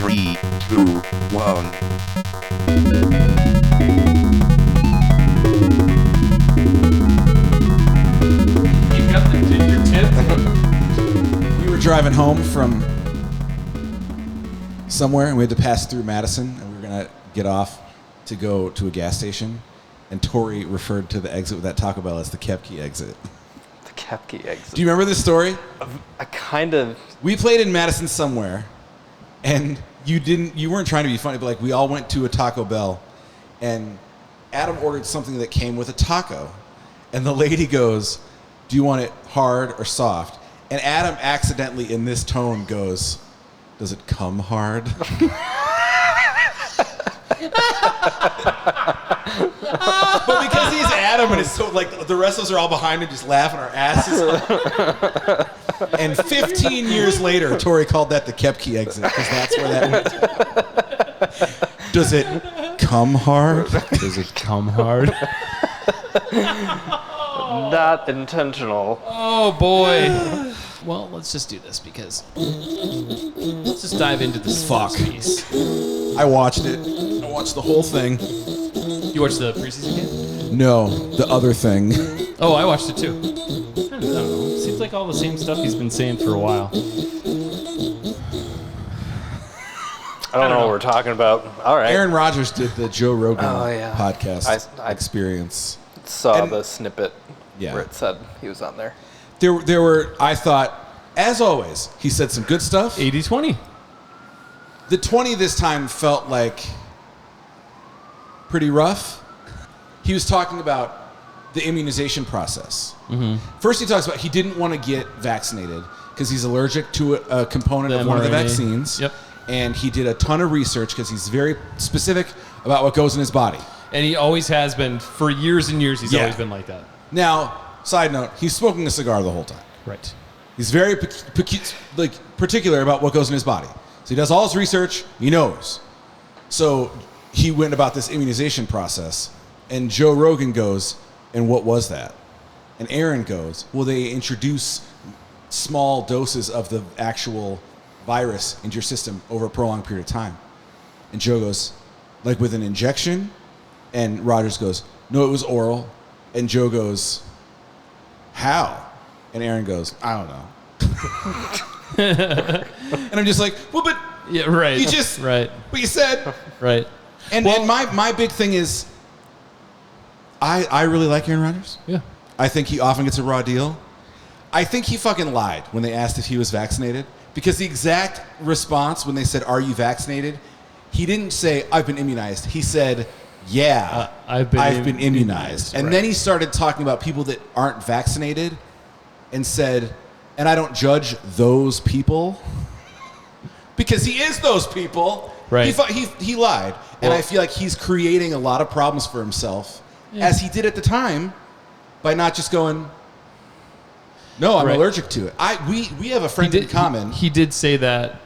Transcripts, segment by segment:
3, 2, 1. You got the ginger tip? We were driving home from somewhere, and we had to pass through Madison, and we were going to get off to go to a gas station, and Tori referred to the exit with that Taco Bell as the Kepke exit. The Kepke exit. Do you remember this story? I kind of... We played in Madison somewhere, and you weren't trying to be funny, but like we all went to a Taco Bell, and Adam ordered something that came with a taco, and the lady goes, "Do you want it hard or soft?" And Adam accidentally in this tone goes, "Does it come hard?" But because he's Adam and it's so like the rest of us are all behind him just laughing our asses off. And 15 years later, Tori called that the Kepke exit because that's where that went. Does it come hard? Does it come hard? Not intentional. Oh, boy. Well, let's just do this because... Let's just dive into this piece. I watched it. I watched the whole thing. You watched the preseason game? No, the other thing. Oh, I watched it too. I don't know. Seems like all the same stuff he's been saying for a while. I don't know what we're talking about. All right. Aaron Rodgers did the Joe Rogan yeah. podcast I experience. saw And- the snippet Yeah. where it said he was on there. There were, I thought, as always, he said some good stuff. 80-20. The 20 this time felt like pretty rough. He was talking about the immunization process. Mm-hmm. First he talks about he didn't want to get vaccinated because he's allergic to a component of one of the mRNA. vaccines. Yep. And he did a ton of research because he's very specific about what goes in his body. And he always has been, for years and years, he's Yeah. always been like that. Now, side note, he's smoking a cigar the whole time. Right. He's very particular about what goes in his body. So he does all his research. He knows. So he went about this immunization process, and Joe Rogan goes, "And what was that?" And Aaron goes, "Well, they introduce small doses of the actual virus into your system over a prolonged period of time." And Joe goes, "Like with an injection?" And Rodgers goes, "No, it was oral." And Joe goes, "How?" And Aaron goes, "I don't know." And I'm just like, well, but Yeah, right. you just, Right. but you said. Right. And, Well- and my big thing is, I really like Aaron Rodgers. Yeah. I think he often gets a raw deal. I think he fucking lied when they asked if he was vaccinated, because the exact response when they said, "Are you vaccinated?" He didn't say, "I've been immunized." He said, "Yeah, I've been immunized." immunized, And right. then he started talking about people that aren't vaccinated and said, "And I don't judge those people," because he is those people. Right. He lied. And Well- I feel like he's creating a lot of problems for himself, as he did at the time, by not just going, "No, I'm Right. allergic to it." We have a friend in common. He did say that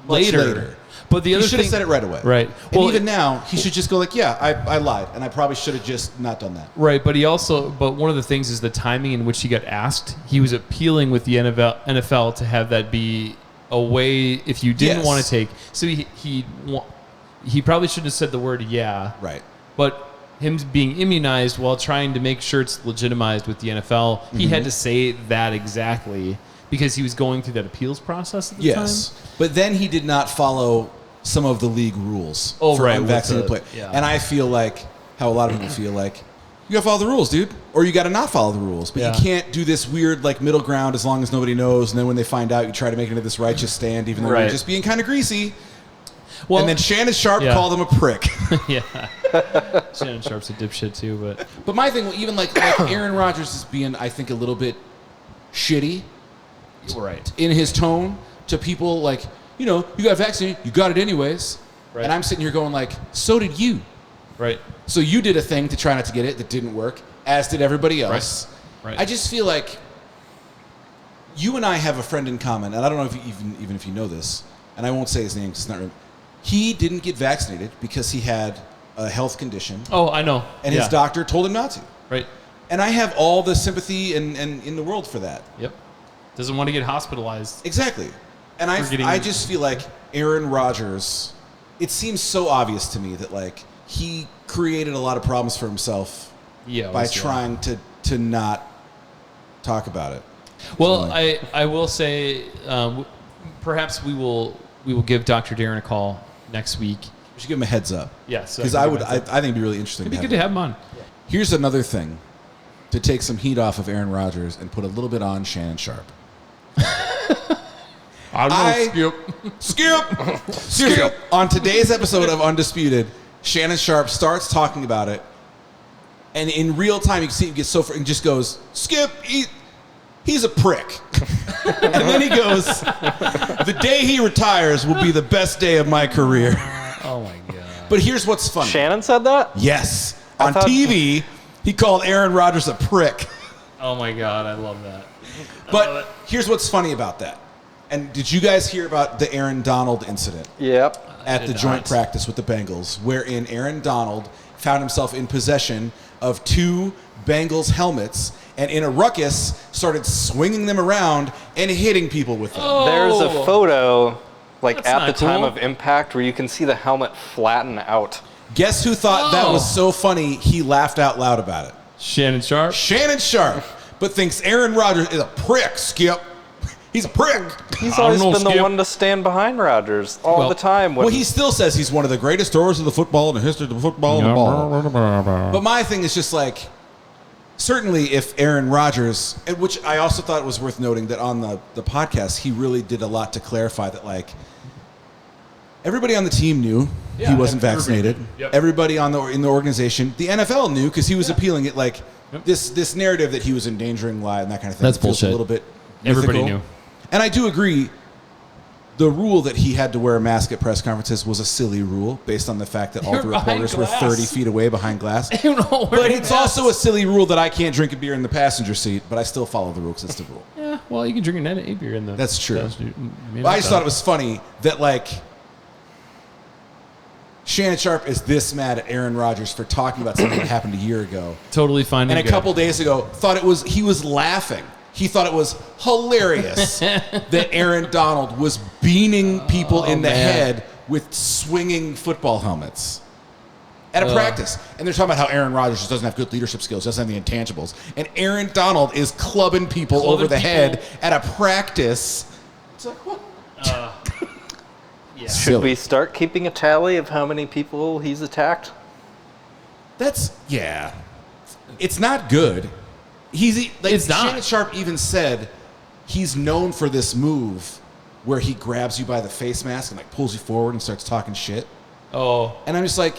Much later. later. But the He other should have thing, said it right away. Right. And Well, even now, he should just go like, "Yeah, I lied, and I probably should have just not done that." Right, but one of the things is the timing in which he got asked. He was appealing with the NFL to have that be a way if you didn't Yes. want to take. So he probably shouldn't have said the word "yeah." Right. But him being immunized while trying to make sure it's legitimized with the NFL, he Mm-hmm. had to say that exactly because he was going through that appeals process at the Yes. But then he did not follow some of the league rules Oh, for right, with unvaccinated the- players. yeah. And I feel like how a lot of people feel like, you got to follow the rules, dude. Or you got to not follow the rules. But Yeah. you can't do this weird like middle ground as long as nobody knows. And then when they find out, you try to make it into this righteous stand, even though you're Right. just being kind of greasy. Well, And then Shannon Sharpe yeah. called him a prick. yeah. Shannon Sharpe's a dipshit too, but But my thing, even like Aaron Rodgers is being, I think, a little bit shitty right. in his tone to people like, you got vaccinated, you got it anyways. Right. And I'm sitting here going like, so did you. Right. So you did a thing to try not to get it that didn't work, as did everybody else. Right. I just feel like you and I have a friend in common, and I don't know if you, even if you know this, and I won't say his name because it's not real. He didn't get vaccinated because he had a health condition, Oh, I know. and yeah. his doctor told him not to. Right. And I have all the sympathy and in the world for that. Yep. Doesn't want to get hospitalized. Exactly. And We're getting- I just feel like Aaron Rodgers, it seems so obvious to me that like he created a lot of problems for himself by trying to not talk about it. Well, I will say perhaps we will give Dr. Darren a call next week. We should give him a heads up. Yes, because I think it'd be really interesting. It'd be good to have him on. Here's another thing to take some heat off of Aaron Rodgers and put a little bit on Shannon Sharpe. Skip. On today's episode of Undisputed, Shannon Sharpe starts talking about it, and in real time you can see him get so and just goes, Skip, he's a prick. And then he goes, the day he retires will be the best day of my career. Oh my God. But here's what's funny. Shannon said that? Yes. On TV, he called Aaron Rodgers a prick. Oh my God, I love that. But here's what's funny about that. And did you guys hear about the Aaron Donald incident? Yep. At the joint practice with the Bengals, wherein Aaron Donald found himself in possession of 2 Bengals helmets and in a ruckus started swinging them around and hitting people with them. Oh. There's a photo That's at the not time cool. of impact where you can see the helmet flatten out. Guess who thought that was so funny he laughed out loud about it? Shannon Sharpe. Shannon Sharpe, but thinks Aaron Rodgers is a prick, Skip. He's a prick. He's always been the one to stand behind Rodgers all the time. Well, he still says he's one of the greatest throwers of the football in the history of the football and the ball. But my thing is just like, certainly if Aaron Rodgers, and which I also thought was worth noting that on the podcast, he really did a lot to clarify that like, everybody on the team knew he wasn't vaccinated. Yep. Everybody in the organization, the NFL knew because he was appealing it like this narrative that he was endangering lives and that kind of thing. That's feels bullshit. A little bit Everybody mythical. knew. And I do agree, the rule that he had to wear a mask at press conferences was a silly rule based on the fact that all You're the behind reporters were glass. 30 feet away behind glass. But But it's also a silly rule that I can't drink a beer in the passenger seat, but I still follow the rule because it's the rule. Yeah, well, you can drink a beer in the... That's true. Maybe But I just thought it was funny that, like, Shannon Sharpe is this mad at Aaron Rodgers for talking about something that happened a year ago. Totally fine. And a couple days ago, thought he was laughing. He thought it was hilarious that Aaron Donald was beaning people in the head with swinging football helmets at a practice. And they're talking about how Aaron Rodgers just doesn't have good leadership skills, doesn't have the intangibles. And Aaron Donald is clubbing people over the head at a practice. It's like, what? Yeah. Should we start keeping a tally of how many people he's attacked? It's not good. It's not. Shannon Sharpe even said he's known for this move where he grabs you by the face mask and like pulls you forward and starts talking shit. Oh. And I'm just like,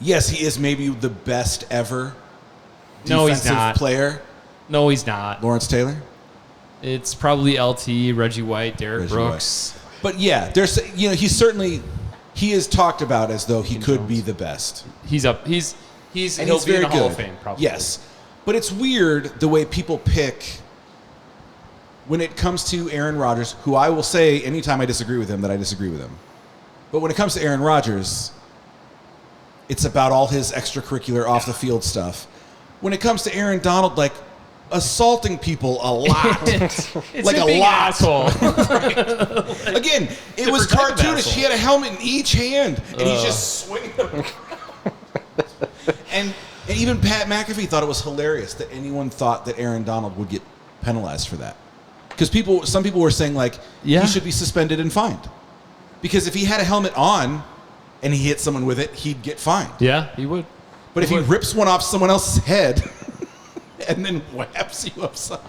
yes, he is maybe the best ever No, he's defensive not. player. No, he's not. Lawrence Taylor? It's probably LT, Reggie White, Derek Reggie Brooks. But yeah, there's he is talked about as though he could be the best. He's up. He'll be in the Hall of Fame, probably. Yes. But it's weird the way people pick when it comes to Aaron Rodgers, who I will say anytime I disagree with him that I disagree with him. But when it comes to Aaron Rodgers, it's about all his extracurricular off the field stuff. When it comes to Aaron Donald, like assaulting people a lot. It's like a big lot. asshole. Again, it was different type of cartoonish. asshole. He had a helmet in each hand, and he's just swinging them. And even Pat McAfee thought it was hilarious that anyone thought that Aaron Donald would get penalized for that. Because some people were saying, like, he should be suspended and fined. Because if he had a helmet on and he hit someone with it, he'd get fined. Yeah, he would. But if he rips one off someone else's head and then whaps you upside.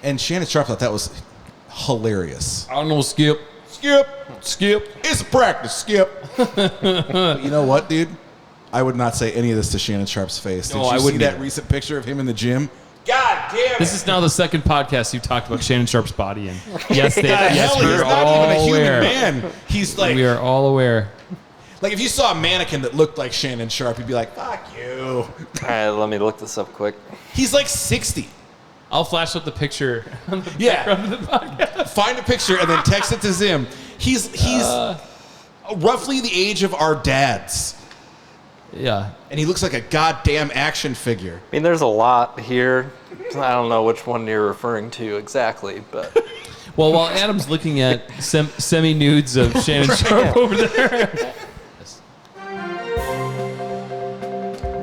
And Shannon Sharpe thought that was hilarious. I don't know, Skip. It's a practice, Skip. But you know what, dude? I would not say any of this to Shannon Sharpe's face. Did No, you I see wouldn't that either. recent picture of him in the gym? God damn it. This is now the second podcast you've talked about Shannon Sharpe's body in. Yes, Dave. Yes, Hell, he's we're not all even a human aware. man. He's like, We are all aware. like if you saw a mannequin that looked like Shannon Sharpe, you'd be like, fuck you. All right, let me look this up quick. He's like 60. I'll flash up the picture on the Yeah. background of the podcast. Find a picture and then text it to Zim. He's roughly the age of our dads. Yeah. And he looks like a goddamn action figure. I mean, there's a lot here. I don't know which one you're referring to exactly, but Well, while Adam's looking at semi-nudes of Shannon Sharpe over there.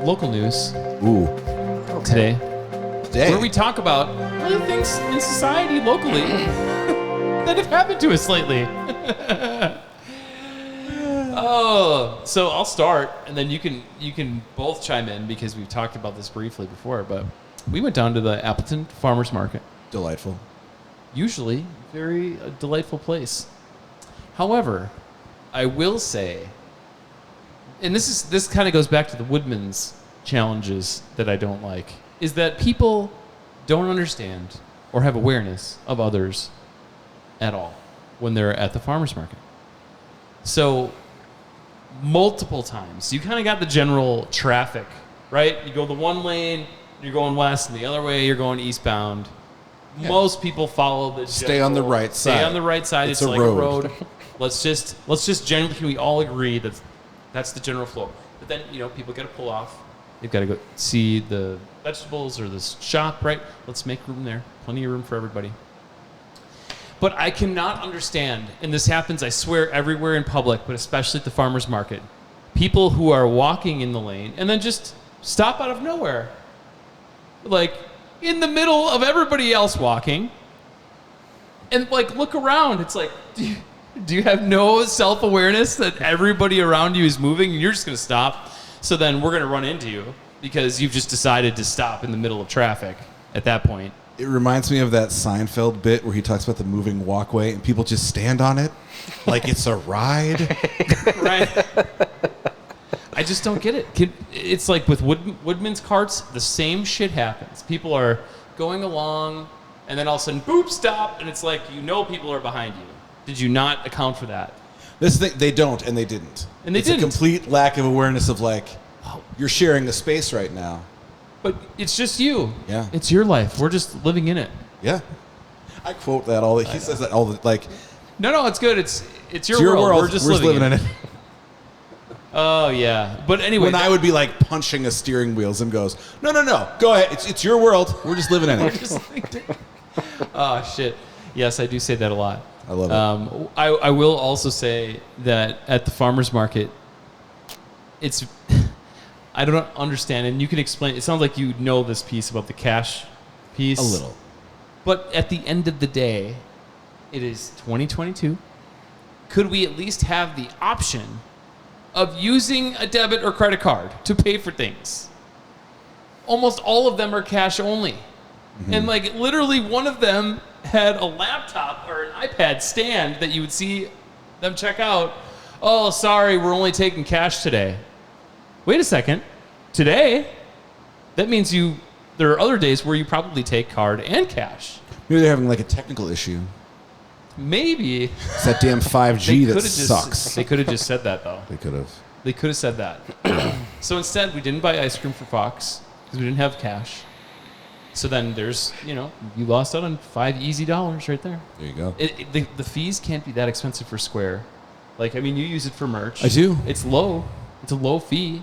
Local news Ooh. today, Dang. where we talk about other things in society locally that have happened to us lately. Oh, so I'll start, and then you can both chime in because we've talked about this briefly before. But we went down to the Appleton Farmers Market. Delightful. Usually, very delightful place. However, I will say, and this kind of goes back to the Woodman's challenges that I don't like, is that people don't understand or have awareness of others at all when they're at the farmer's market. So multiple times, you kind of got the general traffic, right? You go the one lane, you're going west, and the other way you're going eastbound. Yeah. Most people follow the stay on the right side. Stay on the right side. It's like road. a road. Let's just generally, can we all agree that that's the general flow? But then, people got to pull off. They've got to go see the vegetables or the shop, right? Let's make room there. Plenty of room for everybody. But I cannot understand, and this happens, I swear, everywhere in public, but especially at the farmer's market, people who are walking in the lane and then just stop out of nowhere. Like, in the middle of everybody else walking, and, look around. It's like, do you have no self-awareness that everybody around you is moving and you're just going to stop? So then we're going to run into you because you've just decided to stop in the middle of traffic at that point. It reminds me of that Seinfeld bit where he talks about the moving walkway and people just stand on it like it's a ride. Right. I just don't get it. It's like with Woodman's carts, the same shit happens. People are going along, and then all of a sudden, boop, stop, and it's like, people are behind you. Did you not account for that? This thing, they don't, and they didn't. And they it's didn't. a complete lack of awareness of you're sharing a space right now. But it's just you. Yeah. It's your life. We're just living in it. Yeah. I quote that all. He says that all the No, it's good. It's your your world. world. We're just living in it. Oh yeah. But anyway, when I would be punching a steering wheels and goes, no, go ahead. It's your world. We're just living in it. Oh shit. Yes, I do say that a lot. I love it. I will also say that at the farmer's market, it's I don't understand, and you can explain. It sounds like you know this piece about the cash piece. A little. But at the end of the day, it is 2022. Could we at least have the option of using a debit or credit card to pay for things? Almost all of them are cash only. Mm-hmm. And literally one of them had a laptop or an iPad stand that you would see them check out. Oh, sorry, we're only taking cash today. Wait a second. Today? That means there are other days where you probably take card and cash. Maybe they're having a technical issue. Maybe. It's that damn 5G that sucks. They could have just said that, though. They could have. They could have said that. So instead, we didn't buy ice cream for Fox because we didn't have cash. So then there's, you lost out on $5 easy right there. There you go. The fees can't be that expensive for Square. You use it for merch. I do. It's low. It's a low fee.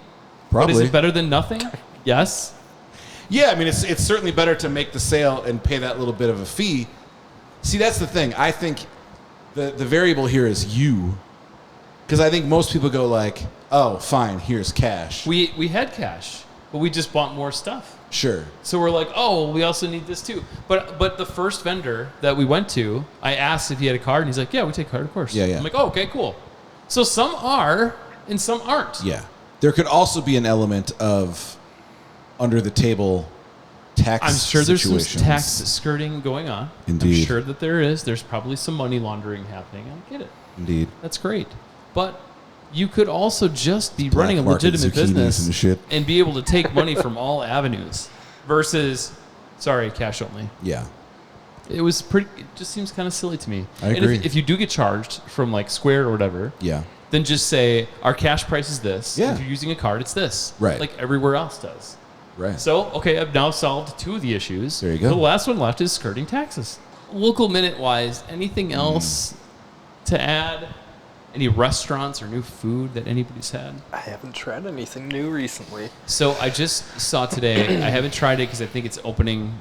Probably. But is it better than nothing? Yes. Yeah, it's certainly better to make the sale and pay that little bit of a fee. See, that's the thing. I think the variable here is you. Because I think most people go oh, fine, here's cash. We had cash, but we just bought more stuff. Sure. So we're we also need this too. But the first vendor that we went to, I asked if he had a card, and he's like, yeah, we take card, of course. Yeah. I'm like, oh, okay, cool. So some are, and some aren't. Yeah. There could also be an element of under the table tax I'm sure situations. There's some tax skirting going on. Indeed. I'm sure that there is. There's probably some money laundering happening. I get it. Indeed. That's great. But you could also just be running a market legitimate zucchinis business and shit. and be able to take money from all avenues versus, cash only. Yeah. It just seems kind of silly to me. I agree. And if you do get charged from Square or whatever, Yeah. then just say, our cash price is this. Yeah. If you're using a card, it's this. Right. Like everywhere else does. Right. So, okay, I've now solved two of the issues. There you go. The last one left is skirting taxes. Local minute-wise, anything else to add? Any restaurants or new food that anybody's had? I haven't tried anything new recently. So I just saw today, I haven't tried it because I think it's opening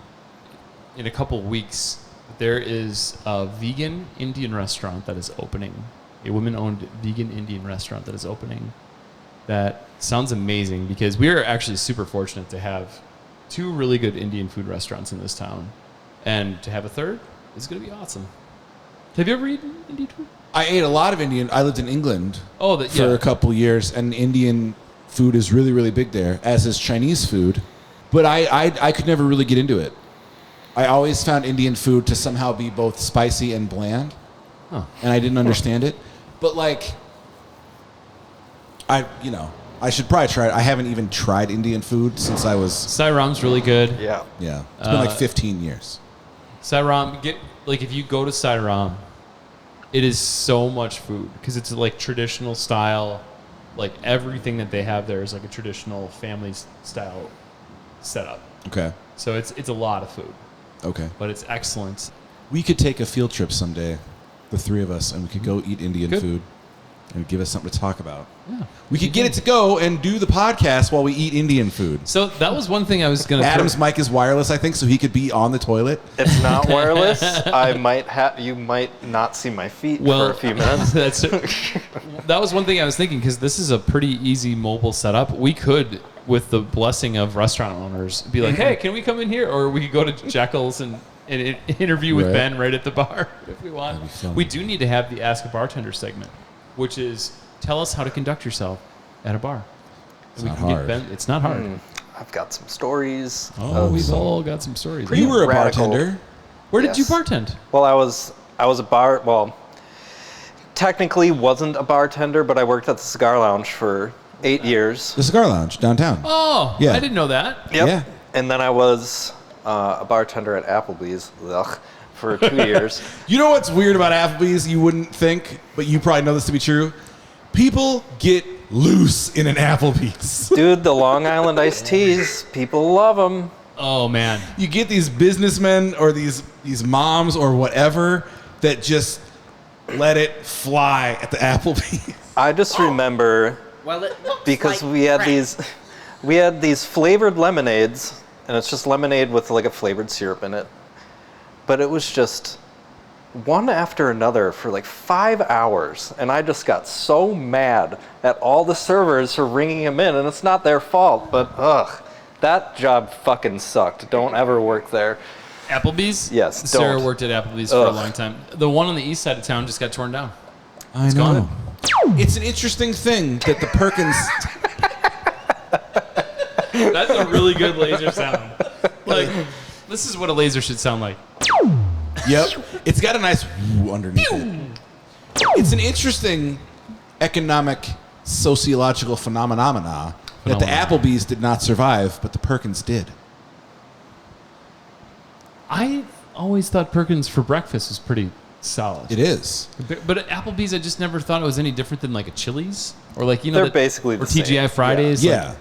in a couple weeks, There is a vegan Indian restaurant that is opening. A women-owned vegan Indian restaurant that is opening. That sounds amazing because we are actually super fortunate to have 2 really good Indian food restaurants in this town. And to have a third is going to be awesome. Have you ever eaten Indian food? I ate a lot of Indian. I lived in England for a couple years, and Indian food is really, really big there, as is Chinese food. But I could never really get into it. I always found Indian food to somehow be both spicy and bland, and I didn't understand it. But like, I should probably try it. I haven't even tried Indian food since I was. Sai Ram's really good. Yeah. Yeah, it's been like 15 years. Sai Ram, if you go to Sai Ram, it is so much food because it's like traditional style. Like everything that they have there is like a traditional family style setup. Okay. So it's a lot of food. Okay. But it's excellent. We could take a field trip someday, the 3 of us, and we could go eat Indian food. It would give us something to talk about. Yeah. We could get it to go and do the podcast while we eat Indian food. So that was one thing I was going to... Adam's mic is wireless, I think, so he could be on the toilet. It's not wireless. You might not see my feet for a few minutes. That was one thing I was thinking, because this is a pretty easy mobile setup. We could, with the blessing of restaurant owners, be like, hey, can we come in here? Or we could go to Jekyll's and interview with Ben right at the bar if we want. We do need to have the Ask a Bartender segment, which is tell us how to conduct yourself at a bar. It's not hard. It's not hard. I've got some stories. We've all got some stories. You were a radical. bartender. Where did you bartend? Well, I was a technically wasn't a bartender, but I worked at the cigar lounge for 8 years. The Cigar Lounge downtown. Oh, Yeah. I didn't know that. Yep. Yeah. And then I was a bartender at Applebees for 2 years. You know what's weird about Applebee's? You wouldn't think, but you probably know this to be true. People get loose in an Applebee's. Dude, the Long Island iced teas, people love them. Oh, man. You get these businessmen or these moms or whatever that just let it fly at the Applebee's. I just remember because we had these flavored lemonades, and it's just lemonade with like a flavored syrup in it. But it was just one after another for like 5 hours, and I just got so mad at all the servers for ringing them in, and it's not their fault, but that job fucking sucked. Don't ever work there. Applebee's? Yes, Sarah don't. worked at Applebee's for a long time. The one on the east side of town just got torn down. I know. know. It's an interesting thing that the Perkins... That's a really good laser sound. Like, this is what a laser should sound like. Yep. It's got a nice woo underneath it. It's an interesting economic, sociological phenomena that the Applebee's did not survive, but the Perkins did. I always thought Perkins for breakfast was pretty solid. It is. But at Applebee's, I just never thought it was any different than like a Chili's or like, they're basically the or TGI same. Fridays. Yeah. Like,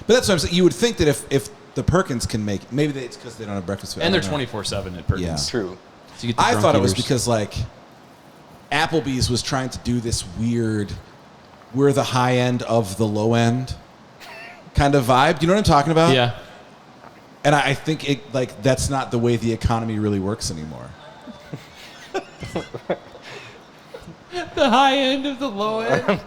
But that's what I'm saying. You would think that if the Perkins can make, maybe it's because they don't have breakfast food. and they're 24/7 at Perkins. Yeah. True. So you get the I drunk thought it was eaters. because like Applebee's was trying to do this weird, we're the high end of the low end kind of vibe. Do you know what I'm talking about? Yeah. And I think it like that's not the way the economy really works anymore. The high end of the low end.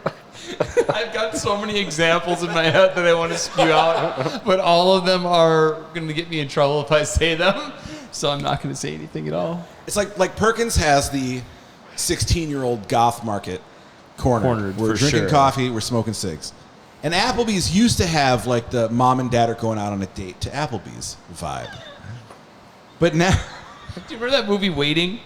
I've got so many examples in my head that I want to spew out, but all of them are going to get me in trouble if I say them, so I'm not going to say anything at all. It's like Perkins has the 16-year-old goth market cornered. We're for drinking sure. coffee, we're smoking cigs. And Applebee's used to have like the mom and dad are going out on a date to Applebee's vibe. But now... Do you remember that movie Waiting?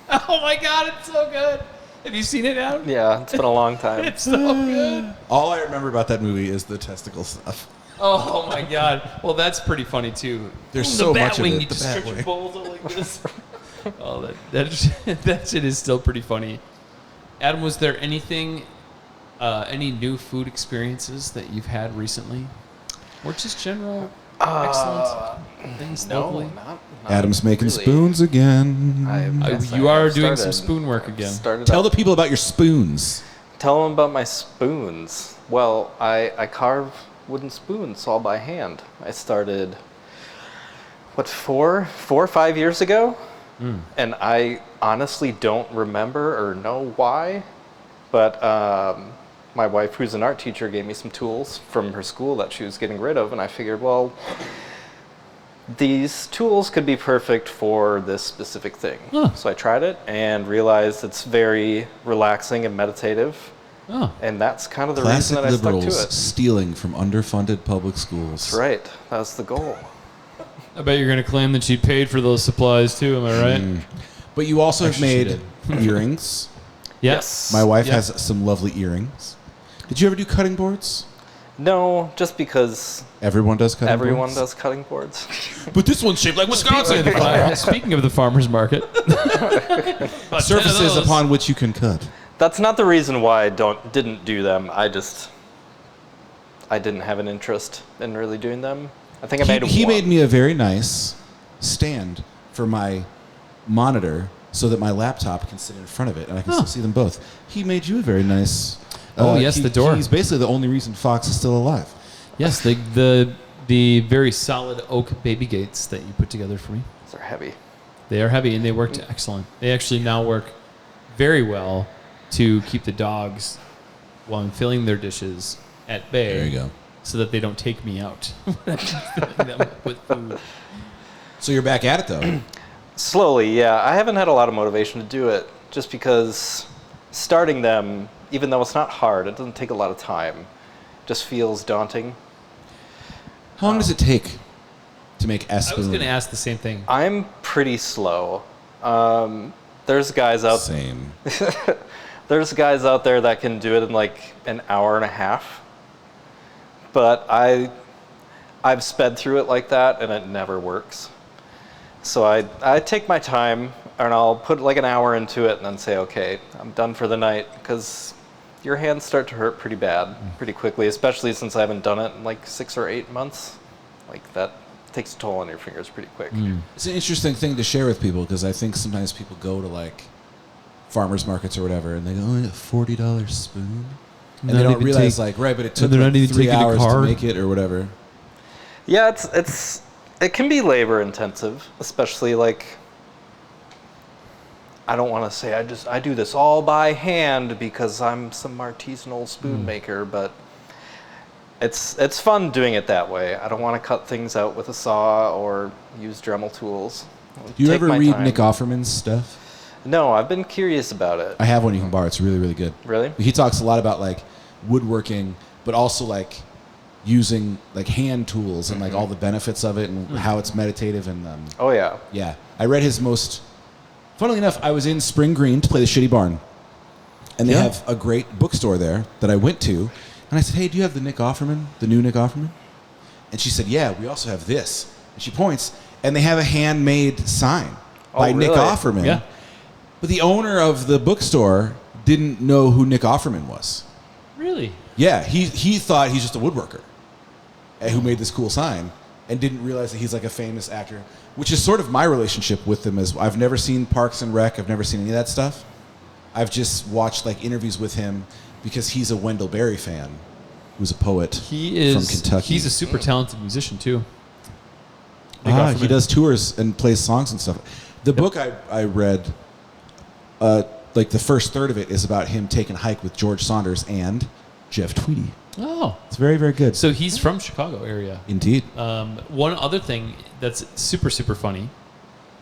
Oh my God, it's so good. Have you seen it, Adam? Yeah, it's been a long time. It's so good. All I remember about that movie is the testicle stuff. Oh my God. Well, that's pretty funny too. There's The so bat much of wing, it, You the just bat stretch your wing. balls out like this. Oh, that shit is still pretty funny. Adam, was there anything, any new food experiences that you've had recently, or just general excellent things locally? Not Adam's making really. spoons again. You are doing some spoon work again. Tell the people about your spoons. Tell them about my spoons. Well, I carve wooden spoons all by hand. I started, 4 or 5 years ago? And I honestly don't remember or know why, but my wife, who's an art teacher, gave me some tools from her school that she was getting rid of, and I figured, well, these tools could be perfect for this specific thing. So I tried it and realized it's very relaxing and meditative. And that's kind of the reason that I stuck to liberals it. stealing from underfunded public schools. That's right. That was the goal. I bet you're going to claim that she paid for those supplies too. Am I right? But you also have Actually, made earrings. Yes. My wife has some lovely earrings. Did you ever do cutting boards? No, just because Everyone does cutting everyone boards? does cutting boards. But this one's shaped like Wisconsin. Speaking of the farmer's market, Surfaces upon which you can cut. That's not the reason why I didn't do them. I didn't have an interest in really doing them. I think I made He one. made me a very nice stand for my monitor so that my laptop can sit in front of it and I can still see them both. He made you a very nice... the door. He's basically the only reason Fox is still alive. Yes, the very solid oak baby gates that you put together for me. They're heavy. They are heavy and they worked excellent. They actually now work very well to keep the dogs while I'm filling their dishes at bay. There you go. So that they don't take me out when I'm filling them with food. So you're back at it, though. Slowly, yeah. I haven't had a lot of motivation to do it just because starting them, even though it's not hard, it doesn't take a lot of time, just feels daunting. How long does it take to make I was Spoon? going to ask the same thing. I'm pretty slow. There's guys out Same. There's guys out there that can do it in like an hour and a half. But I've sped through it like that and it never works. So I take my time and I'll put like an hour into it and then say, okay, I'm done for the night, because your hands start to hurt pretty bad pretty quickly, especially since I haven't done it in like 6 or 8 months. Like that takes a toll on your fingers pretty quick. It's an interesting thing to share with people because I think sometimes people go to like farmers markets or whatever and they go, oh, $40 spoon. And they don't realize but it took they're not like even 3 taking a hours to card. make it or whatever. Yeah, it can be labor intensive, especially like, I don't want to say I do this all by hand because I'm some artisanal spoon maker, but it's fun doing it that way. I don't want to cut things out with a saw or use Dremel tools. Do you Take ever my read time. Nick Offerman's stuff? No, I've been curious about it. I have one you can borrow. It's really, really good. Really? He talks a lot about like woodworking, but also like using like hand tools and like all the benefits of it and how it's meditative and Oh yeah. yeah. I read his most. Funnily enough, I was in Spring Green to play the Shitty Barn, and they have a great bookstore there that I went to, and I said, "Hey, do you have the Nick Offerman, the new Nick Offerman?" And she said, "Yeah, we also have this." And she points, and they have a handmade sign by Nick really? Offerman. Yeah. But the owner of the bookstore didn't know who Nick Offerman was. Really? Yeah, he thought he's just a woodworker who made this cool sign and didn't realize that he's like a famous actor, which is sort of my relationship with him. As I've never seen Parks and Rec. I've never seen any of that stuff. I've just watched like interviews with him because he's a Wendell Berry fan, who's a poet from Kentucky. He's a super talented musician too. He does tours and plays songs and stuff. The book I read, like the first third of it is about him taking a hike with George Saunders and Jeff Tweedy. Oh. It's very, very good. So he's from Chicago area. Indeed. One other thing that's super, super funny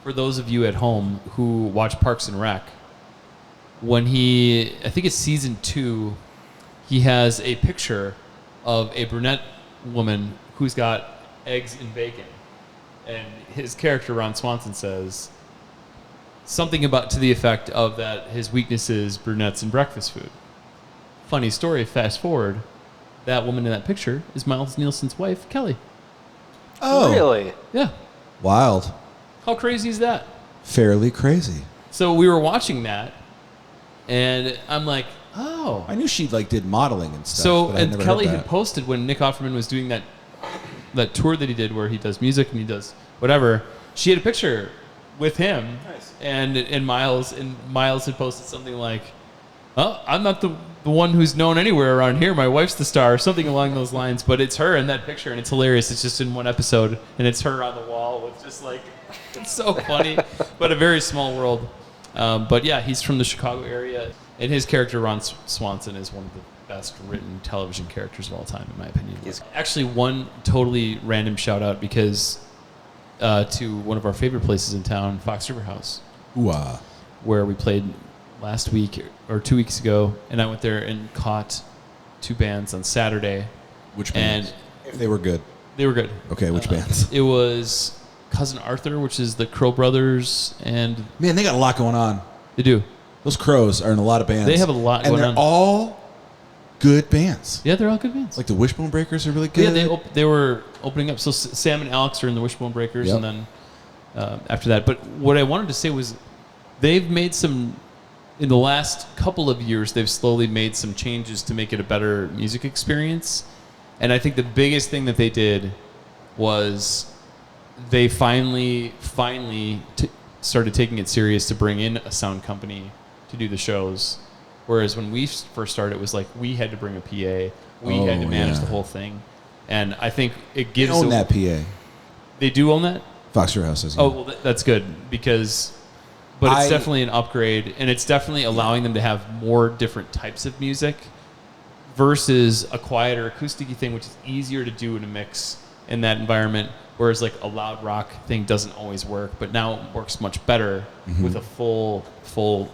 for those of you at home who watch Parks and Rec, when I think it's season 2, he has a picture of a brunette woman who's got eggs and bacon. And his character, Ron Swanson, says something about to the effect of that his weakness is brunettes and breakfast food. Funny story, fast forward, that woman in that picture is Miles Nielsen's wife, Kelly. Oh. Really? Yeah. Wild. How crazy is that? Fairly crazy. So we were watching that, and I'm like, oh. I knew she like did modeling and stuff. So, but I'd and never Kelly heard had that. posted when Nick Offerman was doing that tour that he did where he does music and he does whatever, she had a picture with him. Nice. And Miles had posted something like, oh, I'm not the one who's known anywhere around here. My wife's the star, or something along those lines. But it's her in that picture, and it's hilarious. It's just in one episode, and it's her on the wall with just like It's so funny, but a very small world. But yeah, he's from the Chicago area, and his character Ron Swanson is one of the best written television characters of all time, in my opinion. Actually, one totally random shout out because to one of our favorite places in town, Fox River House, where we played last week or 2 weeks ago, and I went there and caught 2 bands on Saturday. Which bands? And they were good. They were good. Okay, which bands? It was Cousin Arthur, which is the Crow Brothers, and man, they got a lot going on. They do. Those Crows are in a lot of bands. They have a lot going on. And they're all good bands. Yeah, they're all good bands. Like the Wishbone Breakers are really good. Yeah, they were opening up. So Sam and Alex are in the Wishbone Breakers, and then after that. But what I wanted to say was they've made some, in the last couple of years, they've slowly made some changes to make it a better music experience. And I think the biggest thing that they did was they finally started taking it serious to bring in a sound company to do the shows. Whereas when we first started, it was like we had to bring a PA. We had to manage the whole thing. And I think it gives... They own that PA. They do own that? Fox River House says. Oh, well, that's good because... But it's definitely an upgrade, and it's definitely allowing them to have more different types of music versus a quieter acoustic-y thing, which is easier to do in a mix in that environment, whereas like a loud rock thing doesn't always work, but now it works much better with a full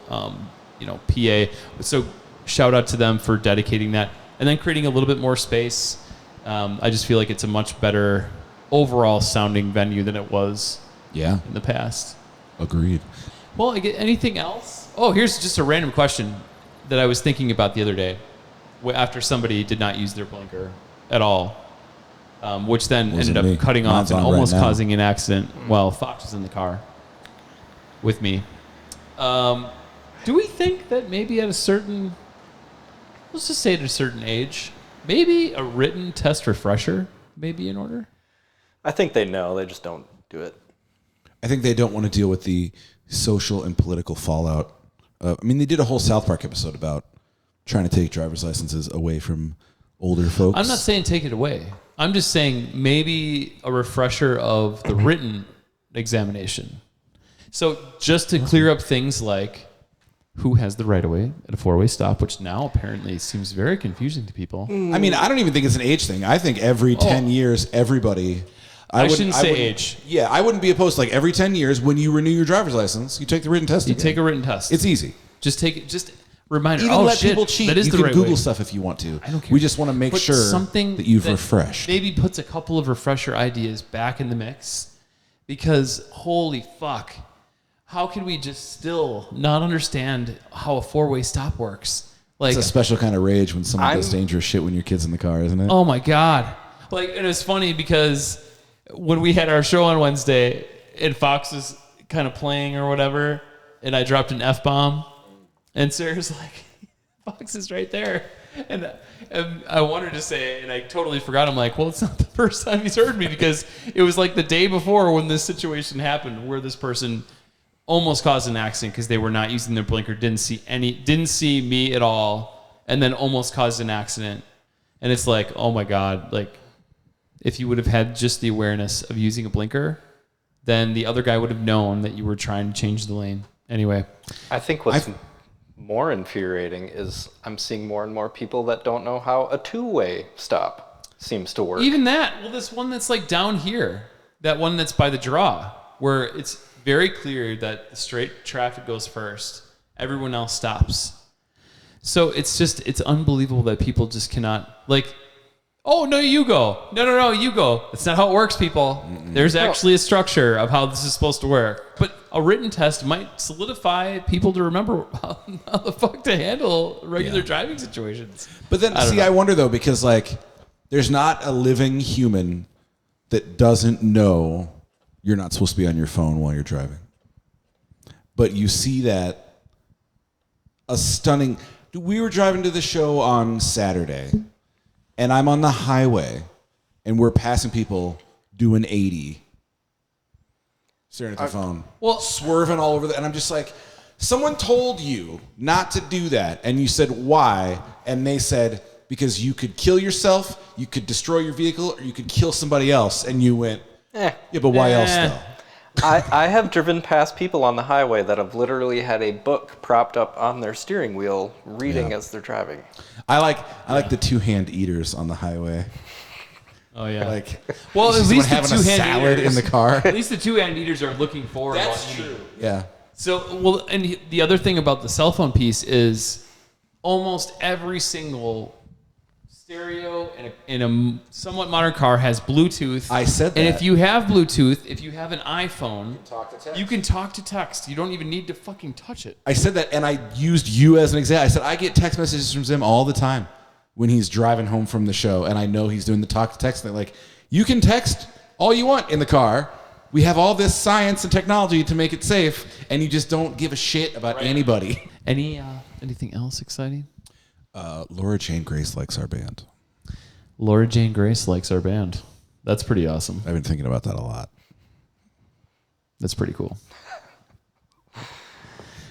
PA. So shout out to them for dedicating that and then creating a little bit more space. I just feel like it's a much better overall sounding venue than it was in the past. Agreed. Well, anything else? Oh, here's just a random question that I was thinking about the other day after somebody did not use their blinker at all, which then ended up cutting off and almost causing an accident while Fox was in the car with me. Do we think that maybe at a certain, let's just say at a certain age, maybe a written test refresher may be in order? I think they know. They just don't do it. I think they don't want to deal with the social and political fallout. They did a whole South Park episode about trying to take driver's licenses away from older folks. I'm not saying take it away. I'm just saying maybe a refresher of the written examination. So just to clear up things like who has the right of way at a 4-way stop, which now apparently seems very confusing to people. I don't even think it's an age thing. I think every 10 years, everybody... I shouldn't say age. Yeah, I wouldn't be opposed to like every 10 years when you renew your driver's license, you take the written test again. You take a written test. It's easy. Just take it. Just reminder. Even let people cheat. That is you the can right Google way. stuff if you want to. I don't care. We just want to make sure that you've refreshed. Maybe puts a couple of refresher ideas back in the mix, because holy fuck, how can we just still not understand how a 4-way stop works? Like, it's a special kind of rage when someone does dangerous shit when your kid's in the car, isn't it? Oh my god! Like, and it's funny because when we had our show on Wednesday and Fox was kind of playing or whatever, and I dropped an F-bomb, and Sarah's like, Fox is right there. And I wanted to say, and I totally forgot. I'm like, well, it's not the first time he's heard me, because it was like the day before when this situation happened where this person almost caused an accident because they were not using their blinker, didn't see me at all, and then almost caused an accident. And it's like, oh my God, like, if you would have had just the awareness of using a blinker, then the other guy would have known that you were trying to change the lane. Anyway. I think what's more infuriating is I'm seeing more and more people that don't know how a 2-way stop seems to work. Even that. Well, this one that's like down here, that one that's by the draw, where it's very clear that the straight traffic goes first. Everyone else stops. So it's unbelievable that people just cannot, like, oh, no, you go. No, you go. That's not how it works, people. There's actually a structure of how this is supposed to work. But a written test might solidify people to remember how the fuck to handle regular driving situations. But then, I wonder, though, because, like, there's not a living human that doesn't know you're not supposed to be on your phone while you're driving. But you see that a stunning... We were driving to the show on Saturday, and I'm on the highway, and we're passing people doing 80, staring at their phone, swerving all over and I'm just like, someone told you not to do that, and you said, why? And they said, because you could kill yourself, you could destroy your vehicle, or you could kill somebody else, and you went, yeah, but why else, though? I have driven past people on the highway that have literally had a book propped up on their steering wheel, reading as they're driving. I like the two-hand eaters on the highway. Oh yeah. Like, well, at least the having a two-hand salad eaters in the car. At least the two-hand eaters are looking forward. That's true. Yeah. So, well, and the other thing about the cell phone piece is almost every single stereo in a somewhat modern car has Bluetooth. I said that. And if you have Bluetooth, if you have an iPhone, you can talk to text. You don't even need to fucking touch it. I said that, and I used you as an example. I said I get text messages from Zim all the time when he's driving home from the show, and I know he's doing the talk to text thing. Like, you can text all you want in the car. We have all this science and technology to make it safe, and you just don't give a shit about anybody. Anything else exciting? Laura Jane Grace likes our band. Laura Jane Grace likes our band. That's pretty awesome. I've been thinking about that a lot. That's pretty cool.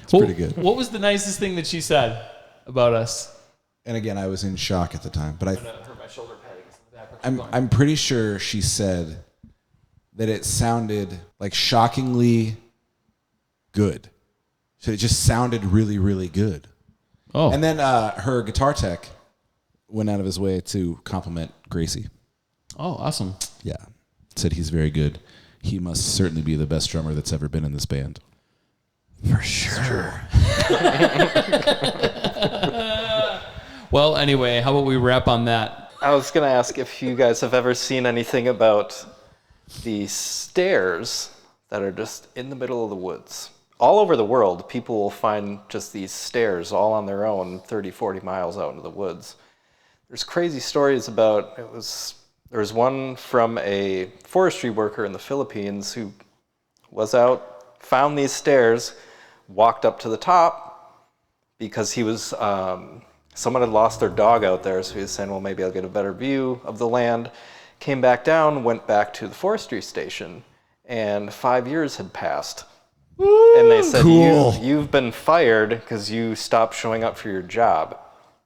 It's pretty good. What was the nicest thing that she said about us? And again, I was in shock at the time, but hurt my shoulder padding. I'm pretty sure she said that it sounded like shockingly good. So it just sounded really, really good. Oh. And then her guitar tech went out of his way to compliment Gracie. Oh, awesome. Yeah. Said he's very good. He must certainly be the best drummer that's ever been in this band. For sure. Well, anyway, how about we wrap on that? I was going to ask if you guys have ever seen anything about the stairs that are just in the middle of the woods. All over the world, people will find just these stairs all on their own 30, 40 miles out into the woods. There's crazy stories about, there was one from a forestry worker in the Philippines who was out, found these stairs, walked up to the top because he was, someone had lost their dog out there, so he was saying, well, maybe I'll get a better view of the land. Came back down, went back to the forestry station, and 5 years had passed. Woo, and they said, cool. You've been fired because you stopped showing up for your job.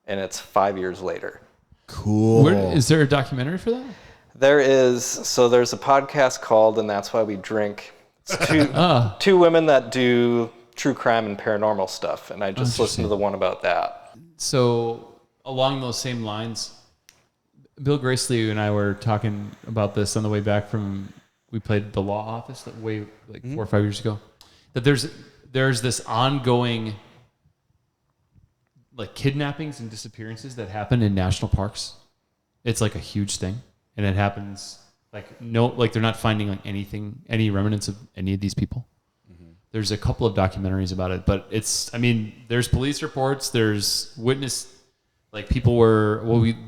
And it's 5 years later. Cool. Is there a documentary for that? There is. So there's a podcast called And That's Why We Drink. It's two women that do true crime and paranormal stuff. And I just listened to the one about that. So along those same lines, Bill Gracely and I were talking about this on the way back from, we played the law office that 4 or 5 years ago. That there's this ongoing like kidnappings and disappearances that happen in national parks. It's like a huge thing, and it happens they're not finding like any remnants of any of these people. Mm-hmm. There's a couple of documentaries about it, but there's police reports, there's witness, like people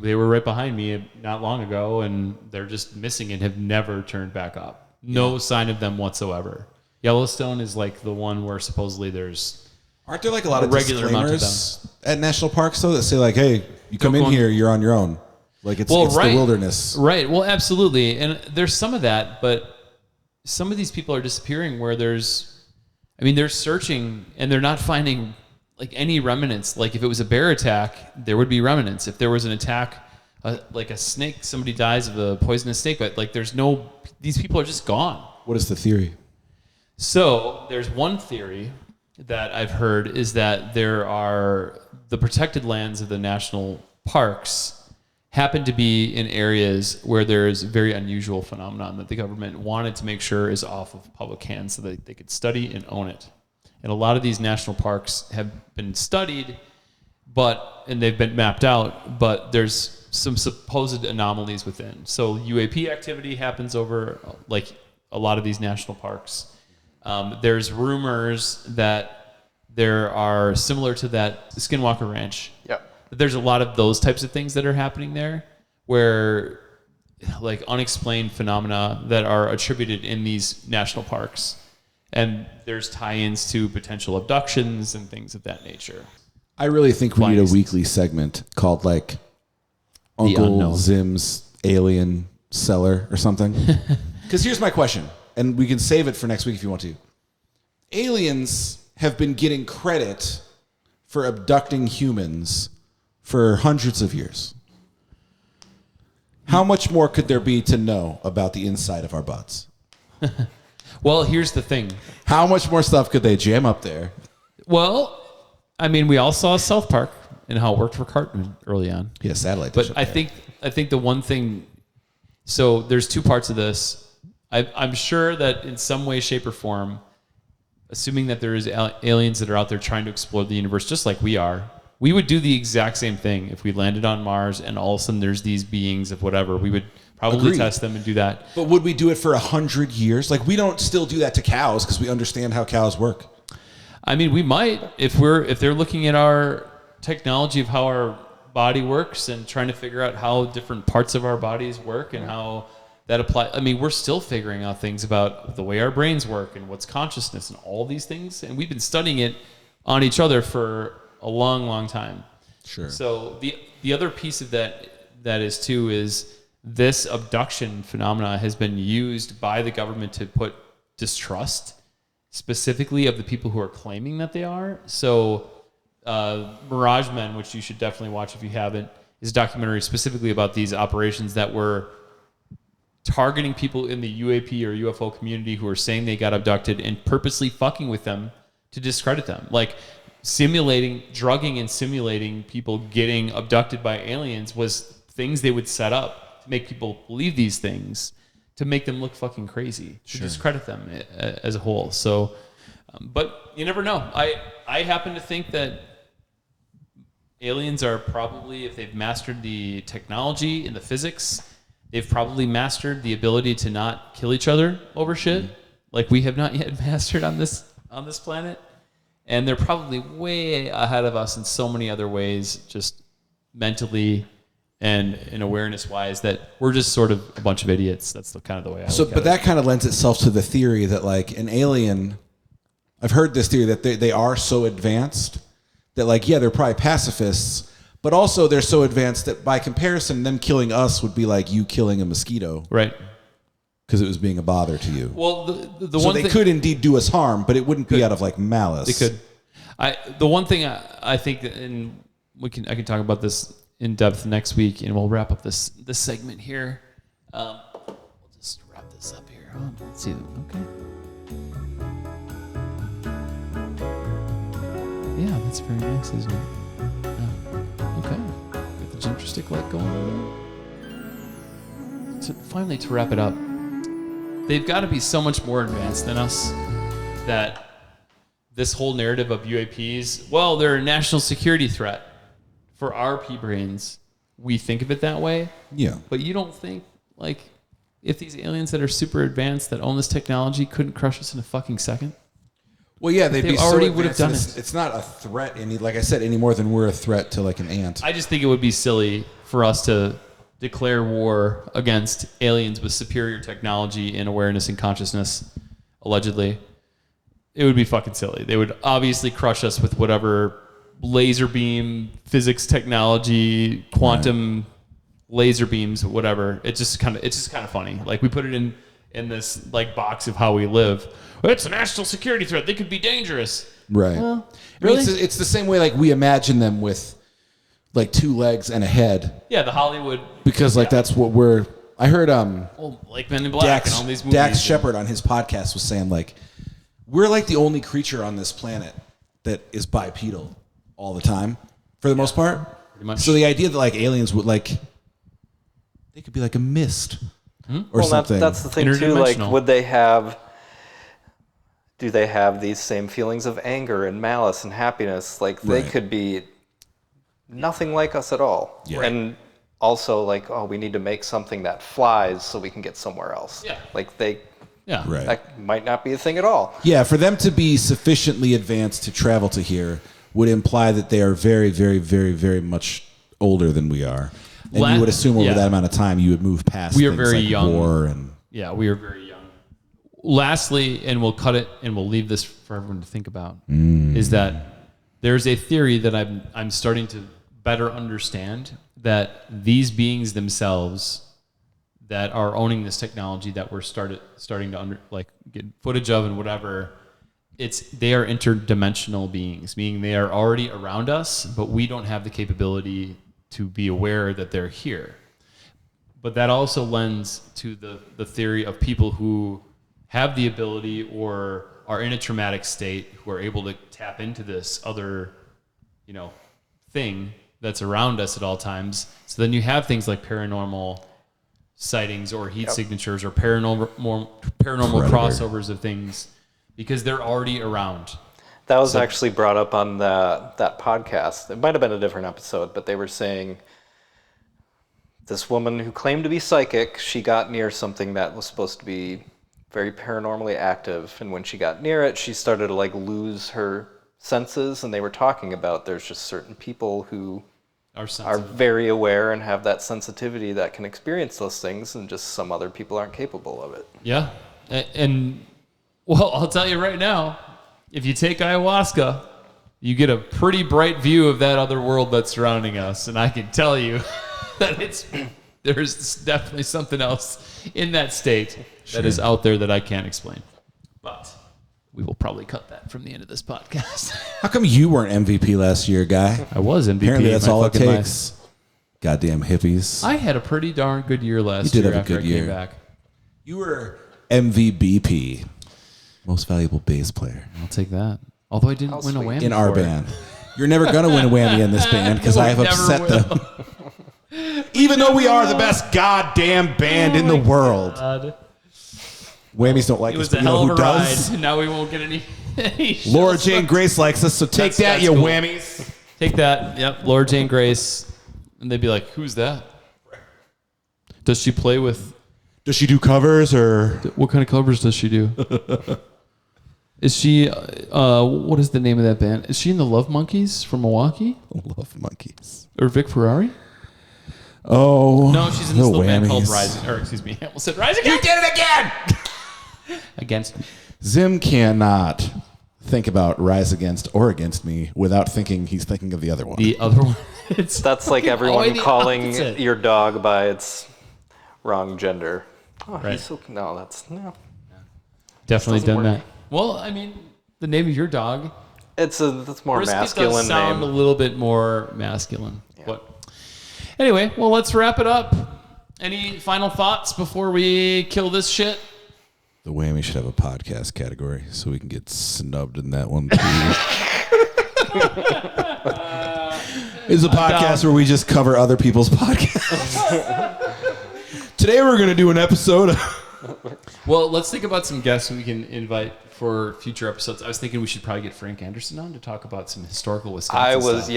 they were right behind me not long ago, and they're just missing and have never turned back up. No sign of them whatsoever. Yellowstone is like the one where supposedly aren't there like a lot of regular amount of disclaimers at national parks though that say like, hey, you come in here, you're on your own. Like it's the wilderness. Right. Well, absolutely. And there's some of that, but some of these people are disappearing where they're searching and they're not finding like any remnants. Like if it was a bear attack, there would be remnants. If there was an attack, like a snake, somebody dies of a poisonous snake, but like these people are just gone. What is the theory? So there's one theory that I've heard is that there are the protected lands of the national parks happen to be in areas where there's very unusual phenomenon that the government wanted to make sure is off of public hands so that they could study and own it. And a lot of these national parks have been studied, and they've been mapped out, but there's some supposed anomalies within. So UAP activity happens over like a lot of these national parks. There's rumors that there are similar to that Skinwalker Ranch. Yep. There's a lot of those types of things that are happening there where like unexplained phenomena that are attributed in these national parks. And there's tie-ins to potential abductions and things of that nature. I really think we need a weekly segment called like Uncle Zim's Alien Cellar or something. Because here's my question, and we can save it for next week if you want to. Aliens have been getting credit for abducting humans for hundreds of years. How much more could there be to know about the inside of our butts? Well, here's the thing. How much more stuff could they jam up there? Well, I mean, we all saw South Park and how it worked for Cartman early on. Yeah, satellite dish But up I there. think the one thing. So there's two parts of this. I'm sure that in some way, shape, or form, assuming that there is aliens that are out there trying to explore the universe, just like we are, we would do the exact same thing if we landed on Mars and all of a sudden there's these beings of whatever. We would probably Agreed. test them and do that. But would we do it for 100 years? Like, we don't still do that to cows because we understand how cows work. I mean, we might if they're looking at our technology of how our body works and trying to figure out how different parts of our bodies work and how that apply. I mean, we're still figuring out things about the way our brains work and what's consciousness and all these things. And we've been studying it on each other for a long, long time. Sure. So the other piece of that is too is this abduction phenomena has been used by the government to put distrust specifically of the people who are claiming that they are. So Mirage Men, which you should definitely watch if you haven't, is a documentary specifically about these operations that were targeting people in the UAP or UFO community who are saying they got abducted and purposely fucking with them to discredit them. Like drugging and simulating people getting abducted by aliens was things they would set up to make people believe these things, to make them look fucking crazy, to discredit them as a whole. So, but you never know. I happen to think that aliens are probably, if they've mastered the technology and the physics, they've probably mastered the ability to not kill each other over shit, like we have not yet mastered on this planet. And they're probably way ahead of us in so many other ways, just mentally and in awareness wise, that we're just sort of a bunch of idiots. That's the kind of the way I look at But it. that kind of lends itself to the theory that, like, an alien, I've heard this theory that they are so advanced that, like, yeah, they're probably pacifists, but also they're so advanced that by comparison, them killing us would be like you killing a mosquito. Right. Because it was being a bother to you. Well, the So one they thing, could indeed do us harm, but it wouldn't be out of, like, malice. they could. The one thing I think, and I can talk about this in depth next week, and we'll wrap up this segment here. We'll just wrap this up here. Let's see. Okay. Yeah, that's very nice, isn't it? Okay. Got the ginger stick light going on. So finally, to wrap it up, they've got to be so much more advanced than us that this whole narrative of UAPs, well, they're a national security threat. For our pea brains, we think of it that way. Yeah. But you don't think, like, if these aliens that are super advanced that own this technology couldn't crush us in a fucking second? Well, yeah, they'd They be already so would have advanced, done and it's not a threat, like I said, any more than we're a threat to, like, an ant. I just think it would be silly for us to declare war against aliens with superior technology and awareness and consciousness, allegedly. It would be fucking silly. They would obviously crush us with whatever laser beam, physics technology, quantum laser beams, whatever. It's just kind of funny. Like, we put it in this, like, box of how we live. It's a national security threat. They could be dangerous. Right. Well, I mean, really? it's the same way, like, we imagine them with, like, 2 legs and a head, Yeah, the Hollywood. because, like, that's what I heard Like Men in Black and all these movies. Dax Shepard on his podcast was saying, like, we're like the only creature on this planet that is bipedal all the time, for the most part. Pretty much. So the idea that, like, aliens would, like, they could be like a mist or something. That's the thing too. Like, Interdimensional. Do they have these same feelings of anger and malice and happiness? Like, they Right. could be nothing like us at all. Yeah. And also, like, oh, we need to make something that flies so we can get somewhere else. Yeah. Like, Yeah. Right. that might not be a thing at all. Yeah, for them to be sufficiently advanced to travel to here would imply that they are very, very, very, very much older than we are. And you would assume over that amount of time you would move past We are things very like young. war and Yeah, we are very young. Lastly, and we'll cut it and we'll leave this for everyone to think about, is that there's a theory that I'm starting to better understand, that these beings themselves that are owning this technology that we're starting to get footage of and whatever, they are interdimensional beings, meaning they are already around us, but we don't have the capability to be aware that they're here. But that also lends to the theory of people who have the ability or are in a traumatic state who are able to tap into this other, thing that's around us at all times. So then you have things like paranormal sightings or heat signatures or paranormal crossovers of things because they're already around. That was actually brought up on that podcast. It might have been a different episode, but they were saying this woman who claimed to be psychic, she got near something that was supposed to be very paranormally active, and when she got near it, she started to lose her senses, and they were talking about there's just certain people who are very aware and have that sensitivity that can experience those things, and just some other people aren't capable of it. Yeah, and well, I'll tell you right now, if you take ayahuasca, you get a pretty bright view of that other world that's surrounding us, and I can tell you that there's definitely something else in that state that is out there that I can't explain. But we will probably cut that from the end of this podcast. How come you weren't MVP last year, guy? I was MVP. Apparently that's all it takes. Goddamn hippies. I had a pretty darn good year last year. You did have after a good year. Came back. You were MVBP, most valuable bass player. I'll take that. Although I didn't win a whammy in our band. You're never gonna win a whammy in this band because I have upset them. Even though we are the best goddamn band in the world. God. Whammies don't like us, but you know who does? Now we won't get any Laura Jane Grace likes us, so take that, you cool. Whammies. Take that. Yep, Laura Jane Grace. And they'd be like, who's that? Does she play with... Does she do covers, or... What kind of covers does she do? Is she... what is the name of that band? Is she in the Love Monkeys from Milwaukee? Love Monkeys. Or Vic Ferrari? Oh, no, she's in this little band called Rising. Or excuse me, I almost said Rising. You did it again! Against me. Zim cannot think about Rise Against or Against Me without thinking he's thinking of the other one. The other one. That's like everyone calling your dog by its wrong gender. Oh, right. He's so... No, that's... No. Definitely done that. Well, I mean, the name of your dog... That's more Brisket masculine does sound name. A little bit more masculine. Yeah. But anyway, well, let's wrap it up. Any final thoughts before we kill this shit? The Whammy should have a podcast category so we can get snubbed in that one too. It's a podcast where we just cover other people's podcasts. Today we're going to do an episode of... Well, let's think about some guests we can invite for future episodes. I was thinking we should probably get Frank Anderson on to talk about some historical Wisconsin stuff.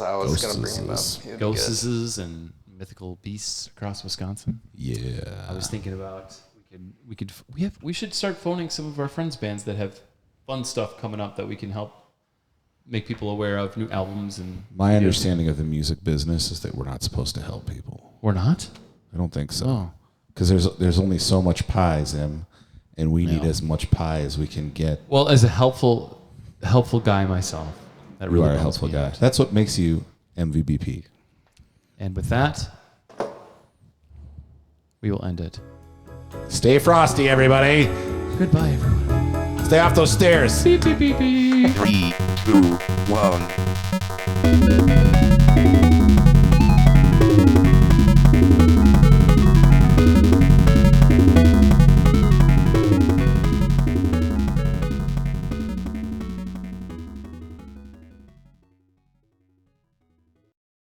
I was going to bring him up. Ghosts and mythical beasts across Wisconsin. Yeah. I was thinking about we should start phoning some of our friends' bands that have fun stuff coming up that we can help make people aware of, new albums and... My understanding of the music business is that we're not supposed to help people. We're not? I don't think so. Because there's only so much pie, Zim, and we need as much pie as we can get. Well, as a helpful guy myself, that really you are a helpful guy. That's what makes you MVBP. And with that, we will end it. Stay frosty, everybody. Goodbye, everyone. Stay off those stairs. Beep, beep, beep, beep. 3, 2, 1.